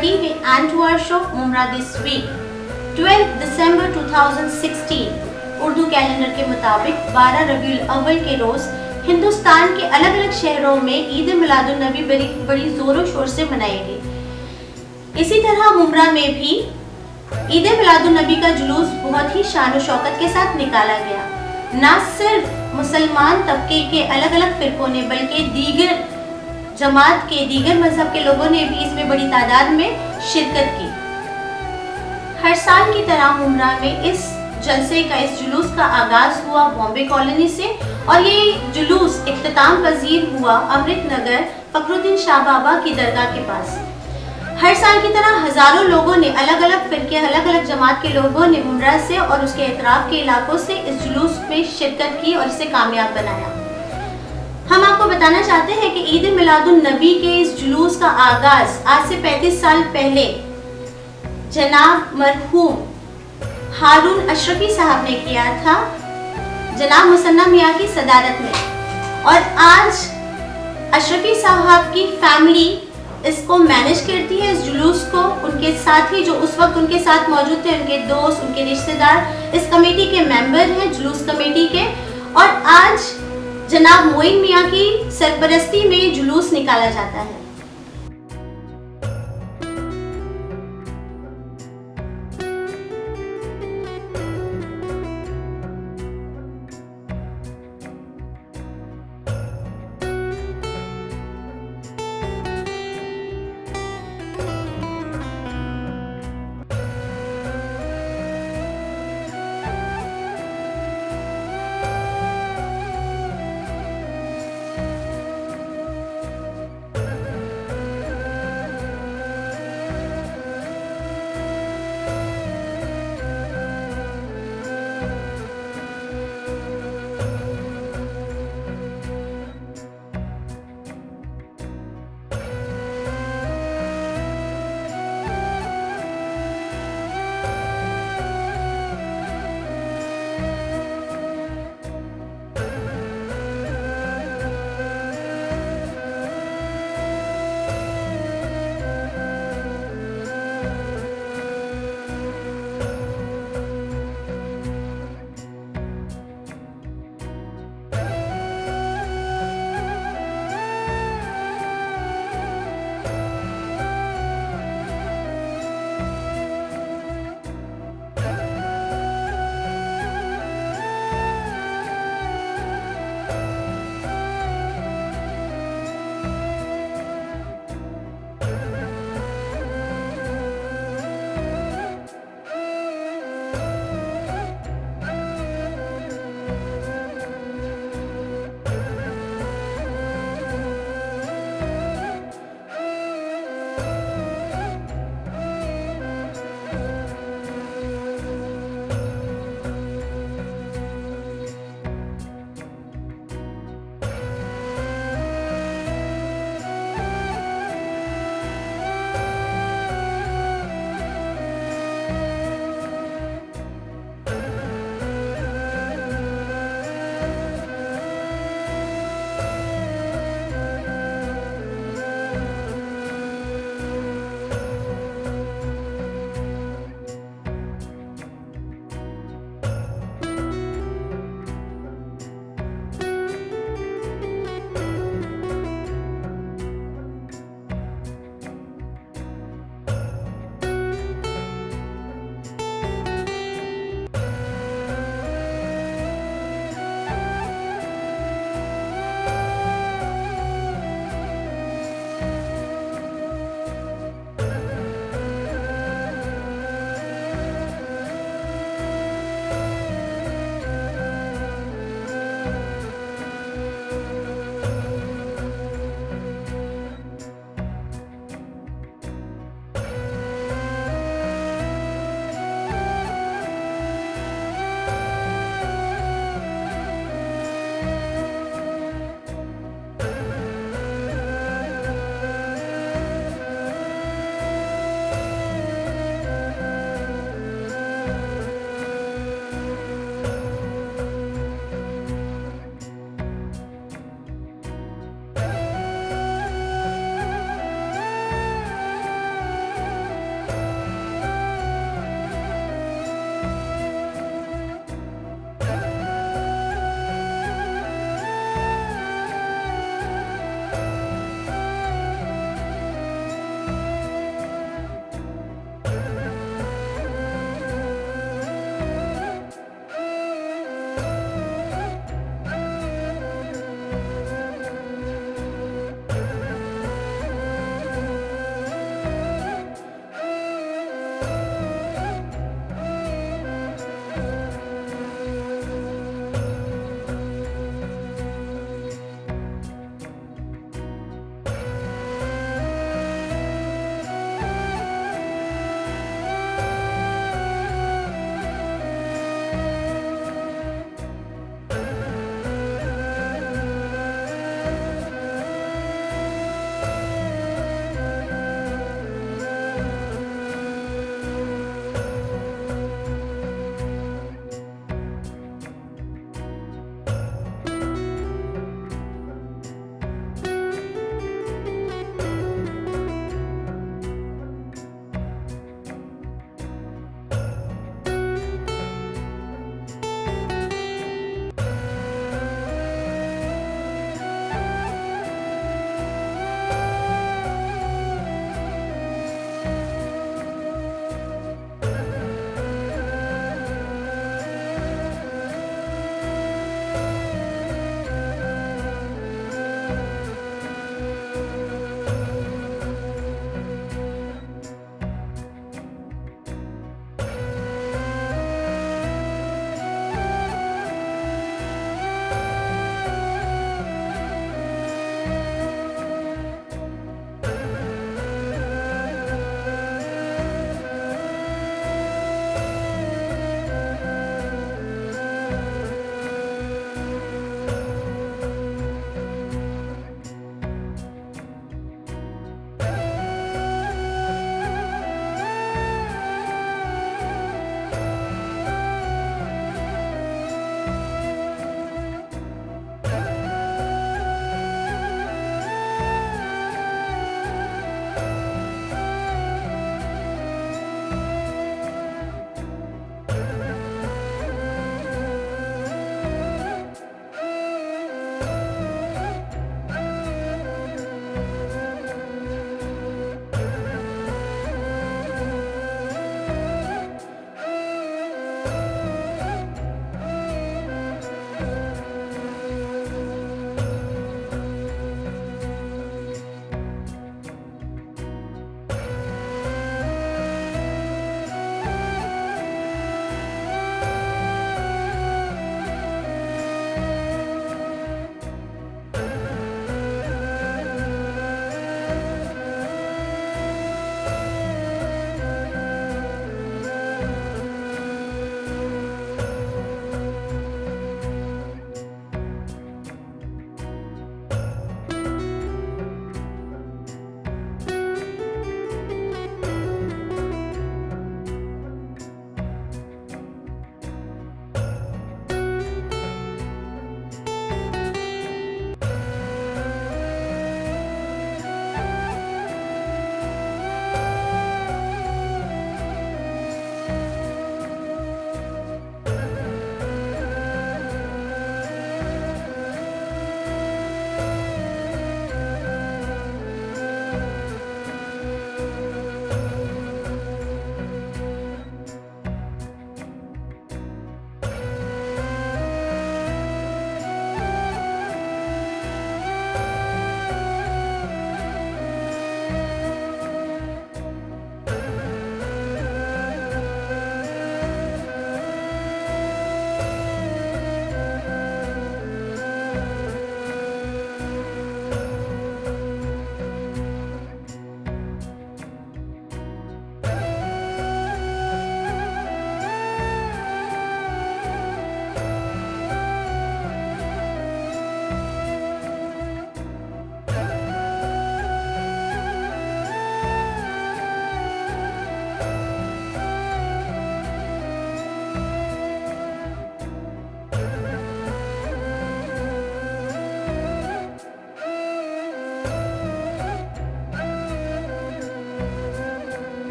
everybody. We end to our show Umrah this week. 12 December 2016 Urdu calendar के मुताबिक 12 रबीउल अव्वल के रोज हिंदुस्तान के अलग अलग शहरों में ईद मिलादुन नबी बड़ी जोरों शोर से मनाई गई। इसी तरह उम्रा में भी ईद मिलादुन नबी का जुलूस बहुत ही शान और शौकत के साथ निकाला गया। न सिर्फ मुसलमान तबके के अलग अलग फिरकों ने बल्कि दीगर जमात के दीगर मजहब के लोगों ने भी इसमें बड़ी तादाद में शिरकत की। हर साल की तरह उम्रा में इस जलसे का इस जुलूस का आगाज हुआ बॉम्बे कॉलोनी से और ये जुलूस इख्तिताम पजीर हुआ अमृत नगर फखरुद्दीन शाह बाबा की दरगाह के पास। हर साल की तरह हजारों लोगों ने अलग अलग फिरके अलग अलग जमात के लोगों ने उम्रा से और उसके एतराफ के इलाकों से इस जुलूस में शिरकत की और इसे कामयाब बनाया। हम आपको बताना चाहते हैं कि ईद मिलादुन नबी के इस जुलूस का आगाज आज से 35 साल पहले जनाब मरहूम हारून अशरफी साहब ने किया था, जनाब मुसन्ना मियां की सदारत में। और आज अशरफी साहब की फैमिली इसको मैनेज करती है, इस जुलूस को। उनके साथ ही जो उस वक्त उनके साथ मौजूद थे, उनके दोस्त, उनके रिश्तेदार इस कमेटी के मेंबर हैं, जुलूस कमेटी के। और आज जनाब मोइन मियां की सरपरस्ती में जुलूस निकाला जाता है।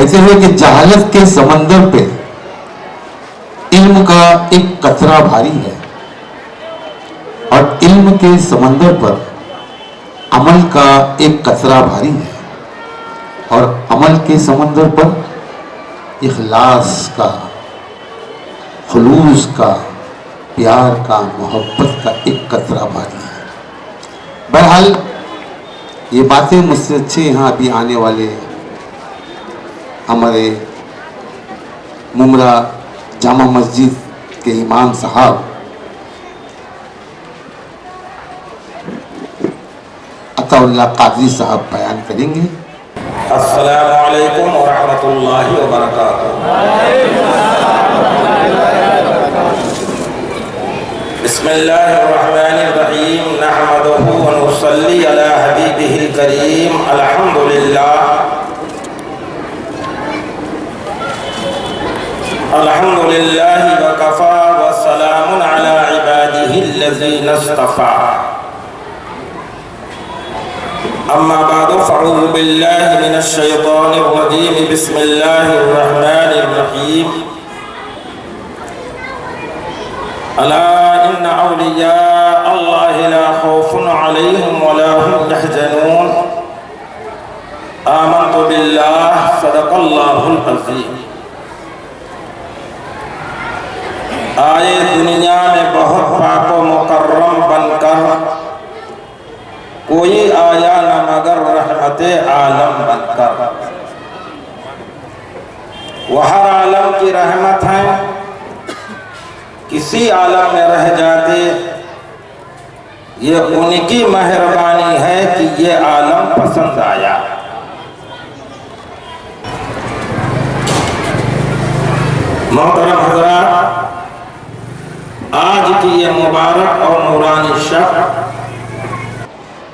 कहते हुए कि जहालत के समंदर पे इल्म का एक कतरा भारी है और इल्म के समंदर पर अमल का एक कतरा भारी है और अमल के समंदर पर इखलास का, खुलूस का, प्यार का, मोहब्बत का एक कतरा भारी है। बहरहाल ये बातें मुझसे अच्छे यहाँ अभी आने वाले हमारे मुमरा जामा मस्जिद के इमाम साहब अताउल्लाह कादरी साहब बयान करेंगे। अस्सलामु अलैकुम व रहमतुल्लाहि व बरकातुहू। बिस्मिल्लाहिर रहमानिर रहीम। नहमदुहु व नुसल्ली अला हबीबिहिल करीम। अल्हम्दुलिल्लाह अल्हम्दुलिल्लाहि व कफा व सलामुन अला इबादिहिल्लज़ीना इस्तफ़ा। अम्मा बादु फ़अऊज़ु बिल्लाहि मिनश शैतानिर रजीम। बिस्मिल्लाहिर रहमानिर रहीम। अला इन्ना औलिया अल्लाहि ला खौफुन अलैहिम व ला हुम यहज़नून। आमन्तु बिल्लाह सदक़ल्लाहुल अज़ीम। आए दुनिया में बहुत पाक व मुकर्रम बनकर, कोई आया न मगर रहमते आलम बनकर। वह हर आलम की रहमत है, किसी आलम में रह जाते ये उनकी मेहरबानी है कि ये आलम पसंद आया। मोहतरम हज़रात, आज की ये मुबारक और नूरानी शब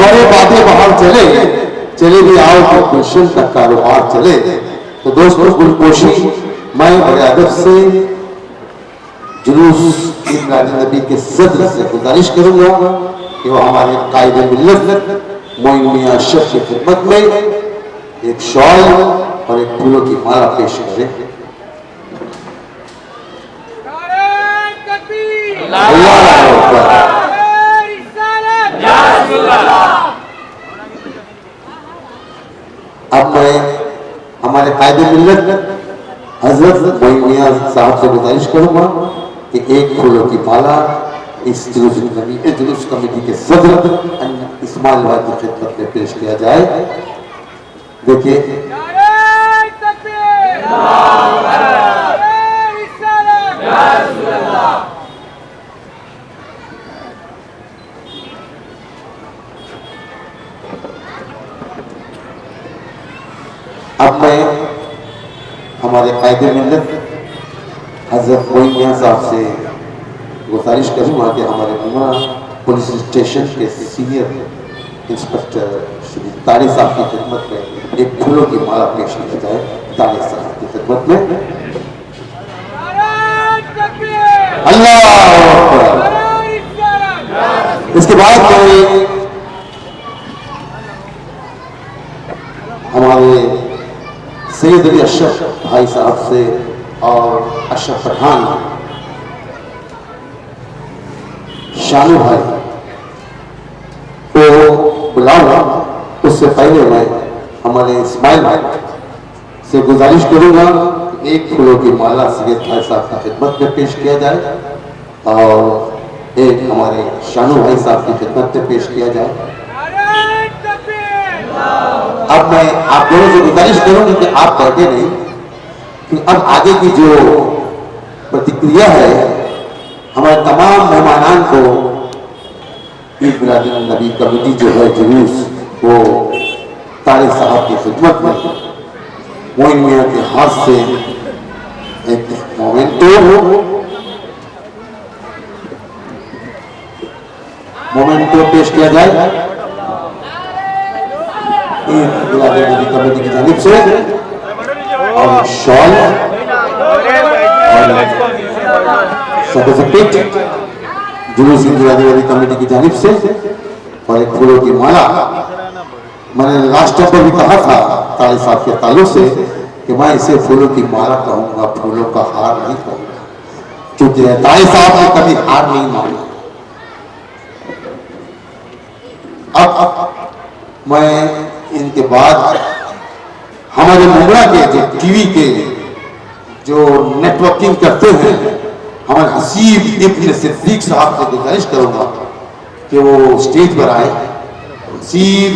बड़े बातें बाहर चले भी आओ तो क्वेश्चन तक कारोबार चले। तो दोस्तों, गुलपोशी मैं बड़े अदब से जुलूस नबी के सदर से गुजारिश करूंगा कि वो हमारे कायदे मिल्लत मोइन मियां शेख की खिदमत में एक शॉल और एक फूलों की माला पेश करें। अल्लाह अकबर। अब मैं हमारे कायदे मिल्लत हजरत मोइनिया साहब से गुजारिश करूंगा कि एक फूलों की माला इस जुलूस कमेटी के सदर इस्माइल भाई की खिदमत में पेश किया जाए। देखिए अब मैं हमारे कायदे मिल्लत हजरत मोइनिया साहब से गुजारिश करूंगा कि हमारे उमरा पुलिस स्टेशन के सीनियर इंस्पेक्टर श्री तारे साहब की खिदमत में एक फूलों की माला पेश की जाए। तारे साहब की खिदमत में अल्लाह अकबर। इसके बाद मैं हमारे सैयद अली अशरफ भाई साहब से और अशरफ पठान शानू भाई को बुलाऊंगा। उससे पहले मैं हमारे इस्माइल भाई से गुजारिश करूंगा एक फूलों की माला सैयद भाई साहब की खिदमत में पेश किया जाए और एक हमारे शानू भाई साहब की खिदमत में पेश किया जाए। अब मैं आप दोनों से गुजारिश करूंगी कि आप बैठे नहीं, कि अब आगे की जो प्रतिक्रिया है हमारे तमाम मेहमानान को ईद मिलादुन नबी कमेटी जो है जुलूस वो तारे साहब की खिदमत में मोइन मियां के हाथ से एक मोमेंटो पेश किया जाए ईद मिलादुन नबी कमेटी की जानिब से और शॉल सर्टिफिकेट जुलूस ईद मिलादुन नबी कमेटी की जानिब से और एक फूलों की माला। मैंने लास्ट टाइम पर भी कहा था ताले साहब के ताल्लुक से कि मैं इसे फूलों की माला कहूंगा, फूलों का हार नहीं कहूंगा, क्योंकि ताले साहब ने कभी हार नहीं मांगा। अब मैं इनके बाद हमारे मुंबई के जो टीवी के जो नेटवर्किंग करते हैं हमारे हसीब इब्न सिद्दीक साहब से गुजारिश करूंगा कि वो स्टेज पर आए। हसीब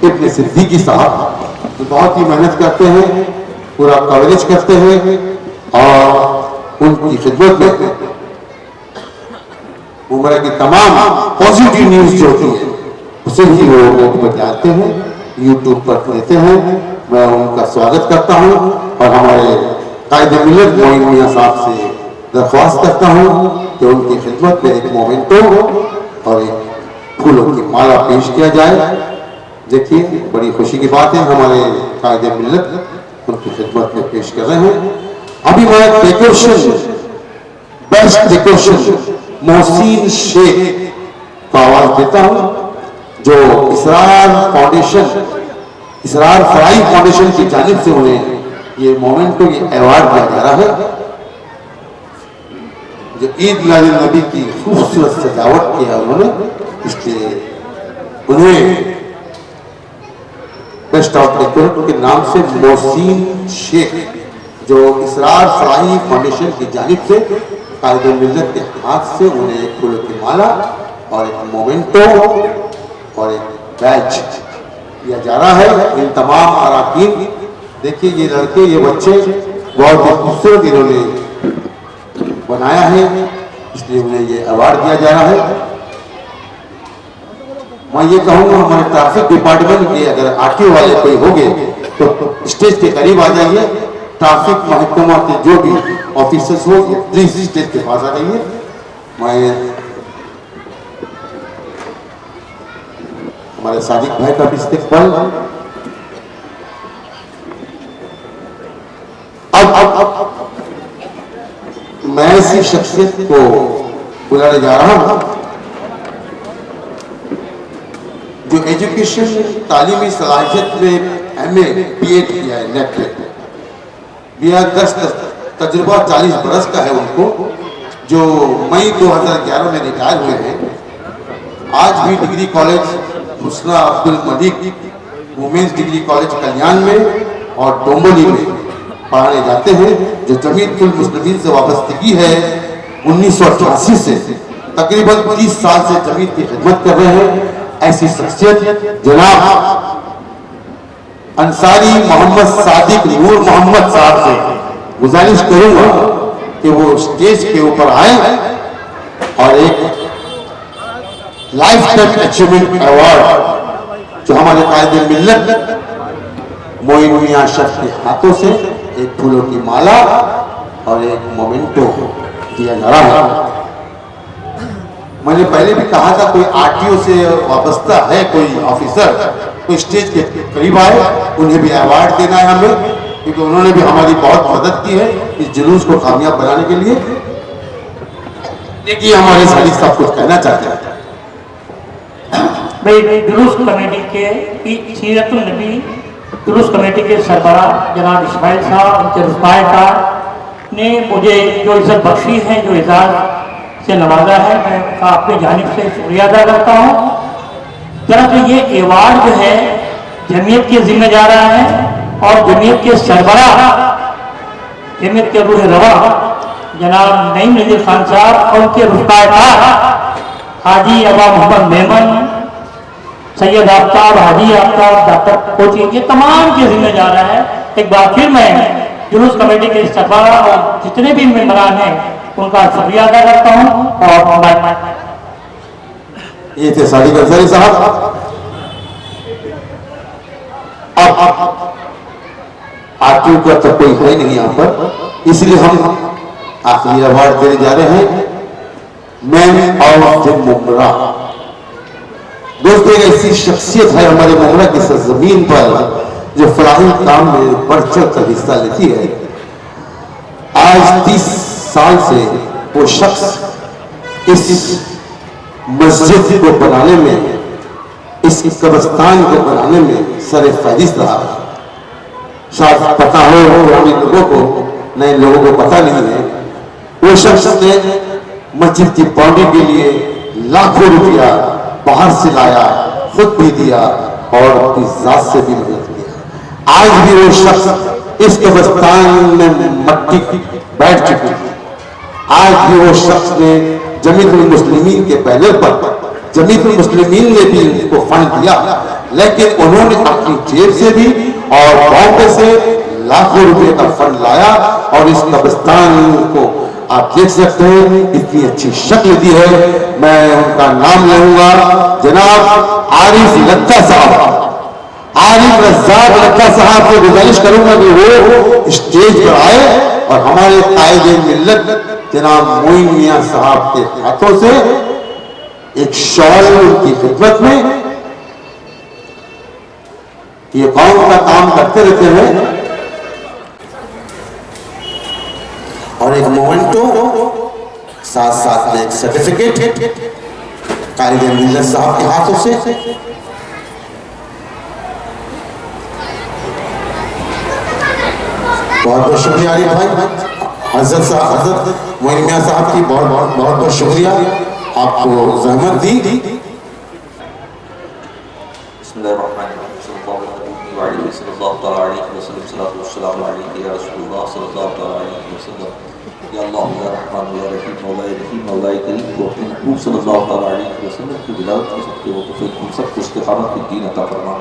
इब्न सिद्दीकी साहब तो बहुत ही मेहनत करते हैं, पूरा कवरेज करते हैं और उनकी खिदमत में उम्र की तमाम पॉजिटिव न्यूज जो होती है उसे ही वो लोग पर डालते हैं, यूट्यूब पर देते हैं। मैं उनका स्वागत करता हूं और हमारे कायदे मिल्लत मोइन मियां साहब से दरख्वास्त करता हूं कि उनकी खिदमत में एक मोमेंटो और एक फूलों की माला पेश किया जाए। देखिए बड़ी खुशी की बात है, हमारे कायदे मिल्लत उनकी खिदमत में पेश कर रहे हैं। अभी मैं decoration best decoration Mohsin Sheikh को आवाज देता हूं जो इसरार फराई फाउंडेशन की जानिब से उन्हें ये मोमेंटो ये अवार्ड दिया जा रहा है जो ईद मिलादुन नबी की खूबसूरत सजावट की है उन्होंने, इसलिए उन्हें बेस्ट ऑफ डेकोरेटर के नाम से मोहसिन शेख जो इसरार फराही फाउंडेशन की जानिब से कायदे मिल्लत के हाथ से उन्हें एक फूलों की माला और एक मोमेंटो और एक बैच दिया जा रहा है। इन तमाम अराकीन देखिए ये लड़के ये बच्चे बहुत ही खूबसूरत इन्होंने बनाया है, इसलिए उन्हें ये अवार्ड दिया जा रहा है। मैं ये कहूँगा हमारे ट्रैफिक डिपार्टमेंट के अगर आरटीओ वाले कोई होंगे तो स्टेज के करीब आ जाइए। ट्रैफिक महकमा के जो भी ऑफिसर्स हो प्लीज स्टेज के पास आ जाइए। मैं हमारे सादिक भाई का भी इस्तेकबाल। अब मैं ऐसी शख्सियत को बुलाने जा रहा हूं जो एजुकेशन तालीमी सलाहियत में एमए बीएड किया है नेट पे, तजुर्बा 40 बरस का है उनको, जो मई 2011 में रिटायर हुए हैं। आज भी degree college Husna Abdul Malik women's degree college Kalyan में और डोंबोली में पढ़ाने जाते हैं, जो जमीयतुल मुस्लिमीन से वाबस्तगी है 1988 से तकरीबन 30 साल से जमीयत की खिदमत कर रहे हैं। ऐसी शख्सियत जनाब अंसारी मोहम्मद सादिक नूर मोहम्मद साहब से गुजारिश करूंगा कि वो स्टेज के ऊपर आए और एक लाइफ टाइम अचीवमेंट अवार्ड जो हमारे कायदे मिल्लत मोइन मियां शख्स के हाथों से एक फूलों की माला और एक मोमेंटो दिया जा रहा है। मैंने पहले भी कहा था कोई आरटीओ से वाबस्ता है कोई ऑफिसर कोई स्टेज के करीब आए, उन्हें भी अवार्ड देना है हमें, क्योंकि उन्होंने भी हमारी बहुत मदद की है इस जुलूस को कामयाब बनाने के लिए। देखिए हमारे साली साहब कुछ कहना चाहते हैं। भाई जुलूस कमेटी के सीरतुल नबी जुलूस कमेटी के सरबरा जनाब इस्माइल साहब उनके रुफायकार ने मुझे जो इज्जत बख्शी है, जो एजाज से नवाजा है, मैं उनका अपनी जानिब से शुक्रिया अदा करता हूँ। दरअसल ये अवार्ड जो है जमीयत के जिम्मे जा रहा है और जमीयत के सरबरा जमीयत के रूह रवा जनाब नईम नजीर खान साहब और उनके रुफायकार हाजी अबा मोहम्मद मेमन, सैयद आफ्ताब, हाजी आफ्ताब, डॉक्टर कोची, ये तमाम के जिम्मे जा रहा है। एक बार फिर मैं जुलूस कमेटी के सरबराह और जितने भी मेंबरान हैं उनका शुक्रिया अदा करता हूँ। और ये थे सादिक अंसारी साहब। अब आरटीओ का तो कोई है नहीं यहाँ पर, इसलिए हम आखिरी अवार्ड देने जा रहे हैं मैन ऑफ द मुमरा। दोस्तों एक ऐसी शख्सियत है हमारे मुमरा की सरजमीन पर जो फलाही काम में बढ़ चढ़ कर हिस्सा लेती है। आज 30 साल से वो शख्स इस मस्जिद को बनाने में, इस कब्रिस्तान को बनाने में सर फहरिस्त रहा है। शायद पता हो पुराने लोगों को, नए लोगों को पता नहीं है। वो शख्स ने मस्जिद की बाउंड्री के लिए लाखों रुपया बाहर से लाया, खुद भी दिया और अपनी जात से भी मदद किया। आज भी वो शख्स इस कब्रिस्तान में मट्टी बैठ चुकी है। आज भी वो शख्स ने जमीयतुल मुस्लिमीन के बैनर पर, जमीयतुल मुस्लिमीन ने भी उनको फंड दिया, लेकिन उन्होंने अपनी जेब से भी और बॉम्बे से लाखों रुपए का फंड लाया और इस कब्रिस्तान को आप देख सकते हैं इतनी अच्छी शक्ल दी है। मैं उनका नाम लूंगा जनाब आरिफ लक्का साहब, आरिफ रज़ाक लक्का साहब को गुजारिश करूंगा कि वो स्टेज पर आए और हमारे कायदे मिल्लत जनाब मोइन मियां साहब के हाथों से एक शॉल उनकी खिदमत में, ये कौम का काम करते रहते हैं, और एक मोमेंटो साथ साथ में एक सर्टिफिकेट कायदे मिल्लत साहब के हाथों से। बहुत बहुत शुक्रिया आरिफ भाई, हजरत मोइन मियां साहब की बहुत बहुत शुक्रिया, आपको जहमत दी। या अल्लाह या रहमान या रहीम मौला रहीम मौला करीम को अपने महबूब सल्लल्लाहु अलैहि वसल्लम की विलायत के सबके वो तो हम सबको इस्तिकामत की दीन अता फरमा,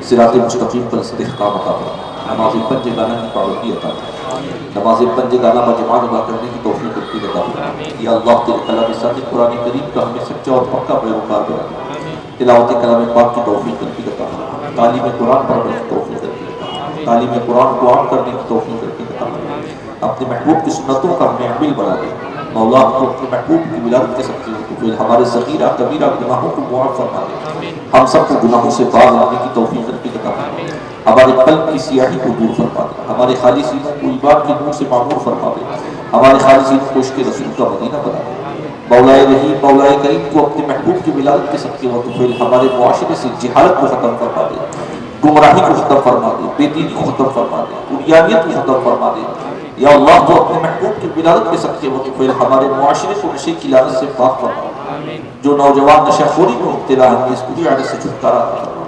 सिरात मुस्तकीम पर इस्तिकाम अता फरमा, नमाज पंज गाना की पाबंदी अता फरमा, नमाज पंज गाना बजमात अदा करने की तौफीक अता फरमा। या अल्लाह तेरे कलाम सादिक कुरान करीम का हमें सच्चा और पक्का पैरोकार बना, तिलावत कलाम पाक की तौफीक अता फरमा, तालीम कुरान पढ़ने की तौफीक अता फरमा, तालीम कुरान को आम करने की तौफीक अता फरमा, अपने महबूब की सुन्नतों का हमें अमील बना दे। मौला को अपने महबूब की विलादत के सबसे हमारे सगीरा कबीरा गुनाहों को मुआफ़ फरमा दे, हम सबको गुनाहों से बाज आने की तौफीक अता फरमा, हमारे कल्ब की सियाही को दूर फरमा दे, हमारे खाली सीनों को ईमान के नूर से मामूर फरमा दे, हमारे खाली सीनों को इश्क़ रसूल का मदीना बना दे। मौलाए रहीम मौलाए करीम को अपने महबूब की विलादत के सबके वक़्त हमारे मुआशरे से जहालत को ख़त्म फरमा दे, गुमराही को ख़त्म फरमा दे, बेदीनी को ख़त्म फरमा दे, उरियानियत को ख़त्म फरमा दे। या अल्लाह तो अपने महबूब की विलादत के सबके वक़्त हमारे मुआशरे को नशे की लानत से पाक फरमा, जो नौजवान नशाखोरी में मुब्तला है इस बुरी आदत से छुटकारा फरमा।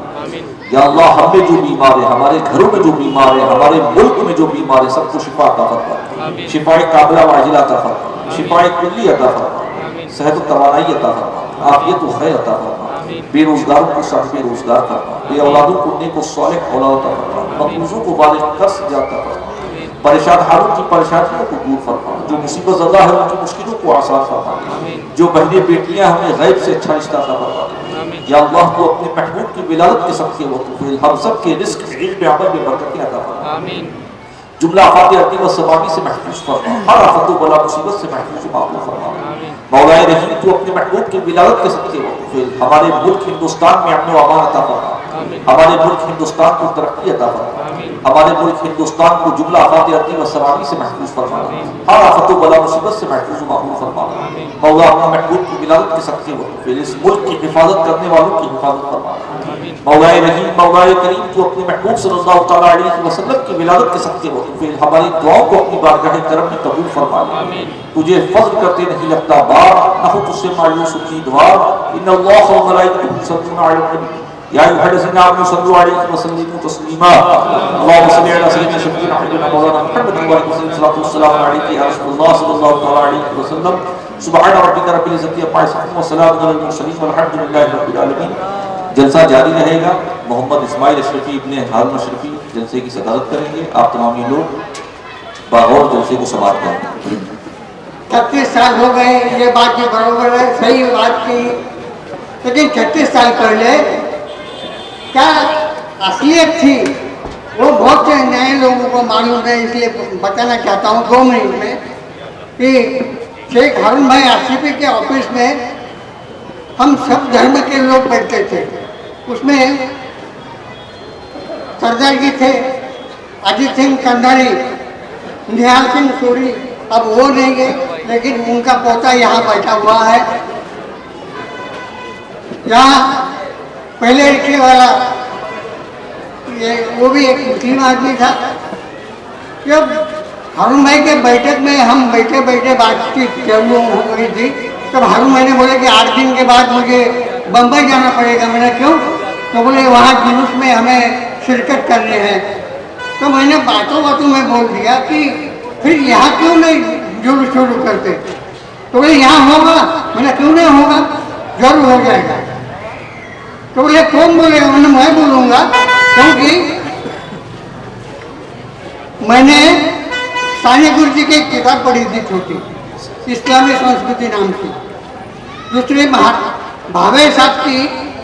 या अल्लाह हम में जो बीमार है, हमारे घरों में जो बीमार है, हमारे मुल्क में जो बीमार है, सबको शिफा अता फरमा, शिफाए काबिला वाजिला अता फरमा, शिफाए कुल्ली अता फरमा, सेहत तवानाई अता फरमा, आफियत व खैर अता फरमा, बेरोजगारों को साहिब रोजगार करना, बे औलादों को नेक व सालिह औलाद अता फरमा, मकरूजों को बालिग कर्ज अता फरमा, परेशान हालों की परेशानियों को दूर फरमा, जो मुसीबत ज़दा है उनकी मुश्किलों को आसान फरमा, जो बहनें बेटियां हमें गैब से अच्छा रिश्ता अता फरमा। या अल्लाह को अपने महबूब की विलादत के सबके वक़्त हम सब के रिस्क इल्म अमल में बरकतें अता फरमा, जुमला आफात अर्दी व सबाबी से महफूज फरमा, हर आफत व बला मुसीबत से महफूज व माफ़ूज़ फरमा। मौलाए रहीम तो अपने महबूब की विलादत के सबके वक़्त हमारे मुल्क हिंदुस्तान में अमन व अमान अता फरमा, हमारे मुल्क हिंदुस्तान को तरक्की अता फरमा, हमारे मुल्क हिंदुस्तान को जुमला आफात अर्दी व सबाबी से महफूज फरमा, हर आफत व बला मुसीबत से महफूज व माफ़ूज़ फरमा। मौला अपने महबूब की विलादत के सबके वक़्त इस मुल्क की हिफाजत करने वालों की हिफाजत फरमा। मौलाए रहीम मौलाए करीम तो अपने महबूब सल्लल्लाहु तआला अलैहि वसल्लम की विलादत के सबके वक़्त हमारी दुआओं को अपनी बारगाह करम में कबूल फरमा ले। तुझे फज़्ल करते नहीं लगता बार, न हो तुझसे मायूस की दुआ। इन्नल्लाह व मलाइकतहु युसल्लूना अलन नबी या अय्युहल्लज़ीना आमनू सल्लू अलैहि व सल्लिमू तस्लीमा। अल्लाहुम्मा सल्लि अला सय्यिदिना शफीना हबीबना मौलाना मुहम्मद व आलिहि वसल्लम सल्लल्लाहु अलैहि या रसूलल्लाह सल्लल्लाहु तआला अलैहि वसल्लम। सुब्हान रब्बिका रब्बिल इज्जति अम्मा यसिफून व सलामुन अलल मुरसलीन वल्हम्दुलिल्लाहि रब्बिल आलमीन। जलसा जारी रहेगा। मोहम्मद इस्माइल अशरफी इब्ने हारून अशरफी जलसे की सदारत करेंगे। आप तमाम लोग बागौर जलसे को समाप्त करें। 36 साल हो गए, ये बात भी बराबर है, सही बात की। लेकिन 36 साल पहले क्या असलियत थी वो बहुत से नए लोगों को मालूम है, इसलिए बताना चाहता हूँ 2 मिनट में कि शेख हारून भाई आसिफी के ऑफिस में हम सब धर्म के लोग बैठते थे। उसमें सरदार जी थे, अजीत सिंह कंधारी, निहाल सिंह सूरी, अब वो नहीं गए, लेकिन उनका पोता यहाँ बैठा हुआ है। यहाँ पहले रिक्शे वाला ये वो भी एक मुस्लिम आदमी था। जब हारून भाई के बैठक में हम बैठे बैठे बातचीत चालू हो गई थी, तब हारून भाई ने बोले कि 8 दिन के बाद मुझे बम्बई जाना पड़ेगा। मैंने क्यों? तो बोले वहाँ जुलूस में हमें शिरकत करनी है। तो मैंने बातों बातों में बोल दिया कि फिर यहाँ क्यों नहीं जुलूस शुरू करते? तो बोले यहाँ होगा। मैंने क्यों नहीं होगा, जरूर हो जाएगा। तो बोले कौन बोलेगा? मैंने मैं बोलूँगा, क्योंकि मैंने सानी गुरु जी की एक किताब पढ़ी थी छोटी, इस्लामी संस्कृति नाम की। दूसरी भावे साहब की,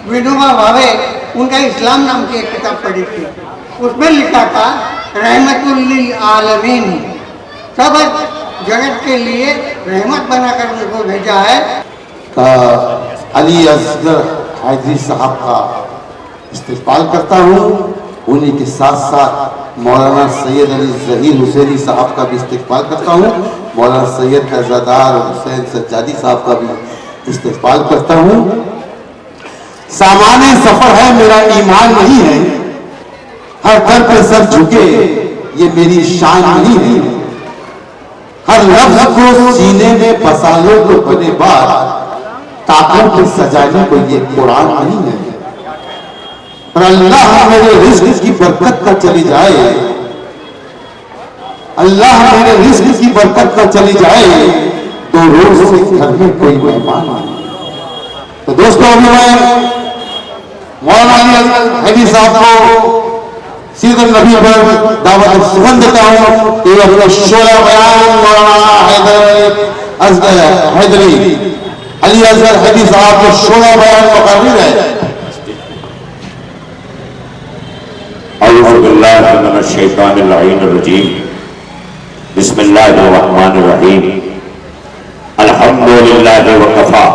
विनोबा भावे, उनका इस्लाम नाम की एक किताब पढ़ी थी। उसमें लिखा था रहमतुल लिल आलमीन, सब जगत के लिए रहमत बनाकर उनको भेजा है। अली असगर हैदरी साहब का इस्तेक़बाल करता हूँ। उन्हीं के साथ साथ मौलाना सैयद अली ज़हीर हुसैनी साहब का भी इस्तेक़बाल करता हूँ। मौलाना सैयद फैज़ादार हुसैन सज्जादी साहब का भी इस्तेक़बाल करता हूँ। सामान्य सफ़र है, मेरा ईमान नहीं है। हर दर पे सर झुके ये मेरी शान नहीं है। हर लफ्ज़ को सीने में बसा लो तो बने बात, ताकों पे सजाने को ये कुरान नहीं है। और अल्लाह मेरे रिज़्क़ की बरकत न चली जाए, अल्लाह मेरे रिज़्क़ की बरकत न चली जाए तो रोज से घर में कोई मेहमान आए। तो दोस्तों, अभी मैं मौलाना हैदरी साहब को सीधे नबी पर दावत सुगंध देता हूँ कि अपने शोला बयान मौलाना हैदरी अली असगर हैदरी साहब को शोला बयान मुकर्रर है। औज़ु बिल्लाहि मिनश शैतानिर रजीम। बिस्मिल्लाहिर रहमानिर रहीम। अल्हम्दुलिल्लाहि व कफ़ा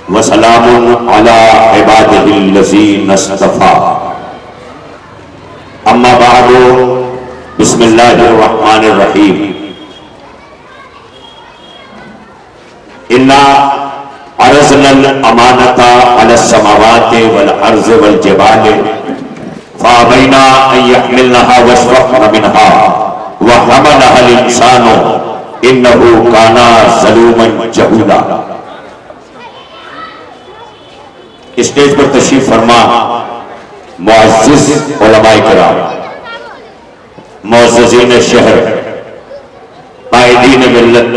व सलामुन अला इबादिहिल्लज़ीना इस्तफ़ा। अम्मा बअदु, बिस्मिल्लाहिर रहमानिर रहीम। इन्ना अरज़नल अमानता अलस समावाति वल अर्ज़ि वल जिबालि फ़अबैना अन यहमिलनहा वअशफ़क़न मिनहा व हमलहल इंसानु इन्नहु काना ज़लूमन जहूला। स्टेज पर तशरीफ फरमा मुअज़्ज़िज़ उलमाए किराम, मुअज़्ज़िज़ीन शहर, कायदीन मिल्लत,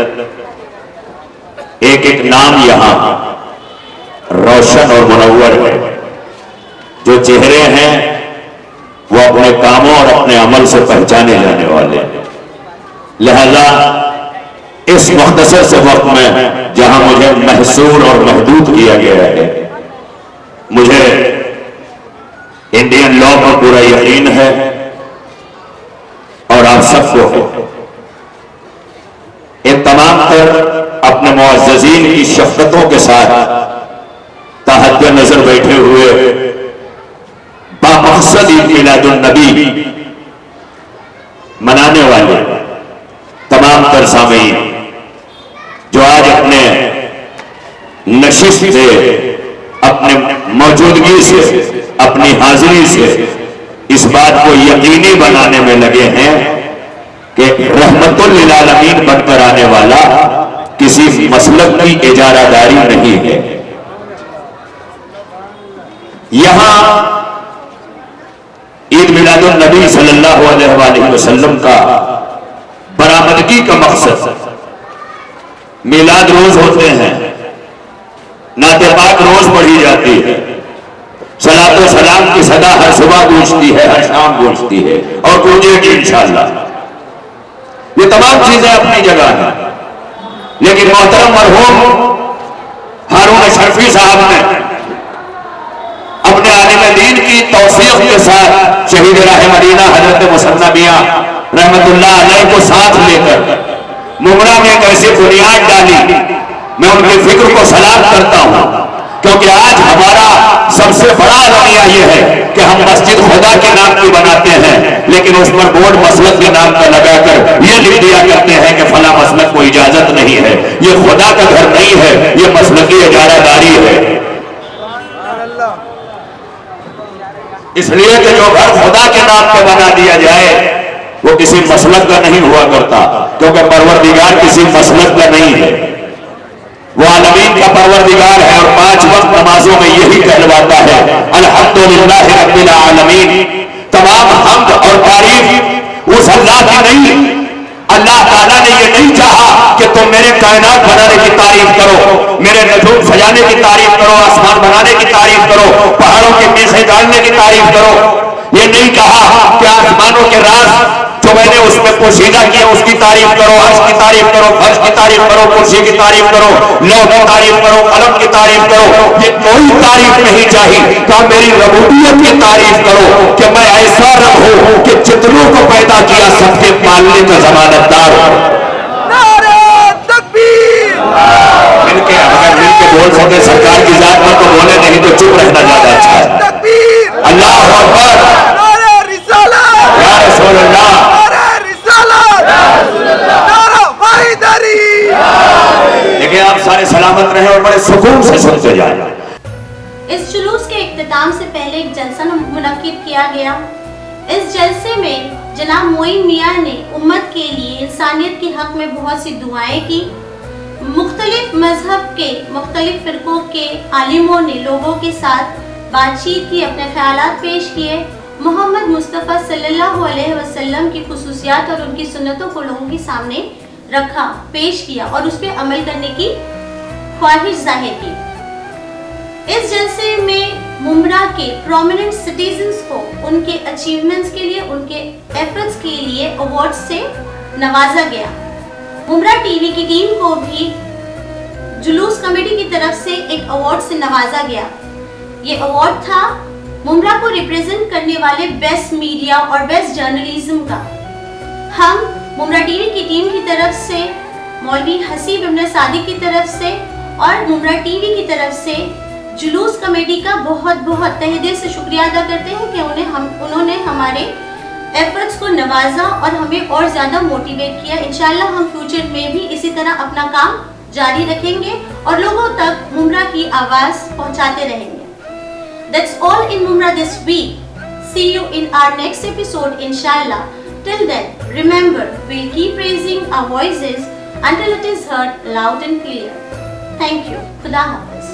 एक एक नाम यहां रोशन और मुनव्वर है। जो चेहरे हैं वो अपने कामों और अपने अमल से पहचाने जाने वाले हैं। लिहाजा इस मुख्तसर से वक्त में जहां मुझे महसूर और महदूद किया गया है, मुझे इंडियन लॉ पर पूरा यकीन है और आप सबको है। इन तमाम पर अपने मुअज़्ज़िज़ीन की शफ़क़तों के साथ ताहत नजर बैठे हुए बामक़सद ईद मिलादुन नबी मनाने वाले तमाम तर सामीन जो आज अपने नशिस्त से, अपने मौजूदगी से, अपनी हाजिरी से इस बात को यकीनी बनाने में लगे हैं कि रहमतुल लिल आलमीन बनकर आने वाला किसी मसलक की इजारादारी नहीं है। यहां ईद मिलादुन नबी सल्लल्लाहु अलैहि वसल्लम का बरामदगी का मकसद मिलाद रोज होते हैं, नाते पाक रोज पढ़ी जाती है, सलातो सलाम की सदा हर सुबह गूंजती है, हर शाम गूंजती है और गूंजेगी इंशाअल्लाह। ये तमाम चीजें अपनी जगह हैं, लेकिन मोहतरम मरहूम हारून अशरफी साहब ने अपने आलिम दीन की तौसीक़ के साथ शहीद राह मदीना हजरत मुसन्ना मियां रहमतुल्लाह अलैह को साथ लेकर मुमरा में एक ऐसी बुनियाद डाली। मैं उनकी फिक्र को सलाम करता हूं, क्योंकि आज हमारा सबसे बड़ा रवैया यह है कि हम मस्जिद खुदा के नाम की बनाते हैं, लेकिन उस पर बोर्ड मसलक के नाम का लगाकर यह लिख दिया करते हैं कि फला मसलक को इजाजत नहीं है, ये खुदा का घर नहीं है, ये मसलकी इजारादारी है। इसलिए कि जो घर खुदा के नाम पे बना दिया जाए वो किसी मसलक का नहीं हुआ करता, क्योंकि परवरदिगार किसी मसलक का नहीं है, वो आलमीन का परवरदिगार है। और 5 वक्त नमाजों में यही कहलवाता है अल्हम्दुलिल्लाहि रब्बिल आलमीन। तमाम हम्द और तारीफ उस अल्लाह की नहीं, अल्लाह ताला ने ये नहीं चाहा कि तुम मेरे कायनात बनाने की तारीफ करो, मेरे नजूम सजाने की तारीफ करो, आसमान बनाने की तारीफ करो, पहाड़ों के पीछे डालने की तारीफ करो। ये नहीं कहा कि आसमानों के राज जो मैंने उसमें पोशीदा किया उसकी तारीफ करो, अर्श की तारीफ करो, फर्श की तारीफ करो, कुर्सी की तारीफ करो, लौह की तारीफ करो, कलम की तारीफ करो। ये कोई तारीफ नहीं चाहिए, तो मेरी रबूबियत की तारीफ करो कि मैं ऐसा रब हूं कि जितनों को पैदा किया सबके पालने का जमानतदार हूं। मिलके अगर मिलके बोल सके सरकार की जात पर तो बोले, नहीं तो चुप रहना ज्यादा अच्छा है। अल्लाह अकबर, या रसूल अल्लाह। देखिए आप सारे सलामत रहे और बड़े सुकून से सुनते जाए। इस जुलूस के इख्तिताम से पहले एक जलसा मुनक्किद किया गया। इस जलसे में जनाब मोइन मियां ने उम्मत के लिए इंसानियत के हक में बहुत सी दुआएं की। मुख्तलिफ मजहब के मुख्तलिफ फिरकों के आलिमों ने लोगों के साथ बातचीत की, अपने ख्यालात पेश किए, मोहम्मद मुस्तफ़ा सल्लल्लाहु अलैहि वसल्लम की खुसूसियात और उनकी सुन्नतों को लोगों के सामने रखा, पेश किया और उस पर अमल करने की ख्वाहिश जाहिर की। इस जलसे में मुमरा के प्रोमिनेंट सिटीजन्स को उनके अचीवमेंट्स के लिए, उनके एफर्ट्स के लिए अवार्ड से नवाजा गया। मुमरा टीवी की टीम को भी जुलूस कमेटी की तरफ से एक अवार्ड से नवाजा गया। ये अवार्ड था मुमरा को रिप्रेजेंट करने वाले बेस्ट मीडिया और बेस्ट जर्नलिज्म का। हम मुमरा टीवी की टीम की तरफ से, मौलवी हसीब इब्न सादिक की तरफ से और मुमरा टीवी की तरफ से जुलूस कमेटी का बहुत बहुत तहे दिल से शुक्रिया अदा करते हैं कि उन्होंने हमारे एफर्ट्स को नवाजा और हमें और ज़्यादा मोटिवेट किया। इंशाल्लाह हम फ्यूचर में भी इसी तरह अपना काम जारी रखेंगे और लोगों तक मुमरा की आवाज़ पहुंचाते रहेंगे। That's all in Mumra this week. See you in our next episode, inshallah. Till then, remember, we'll keep raising our voices until it is heard loud and clear. Thank you. Khuda Hafiz.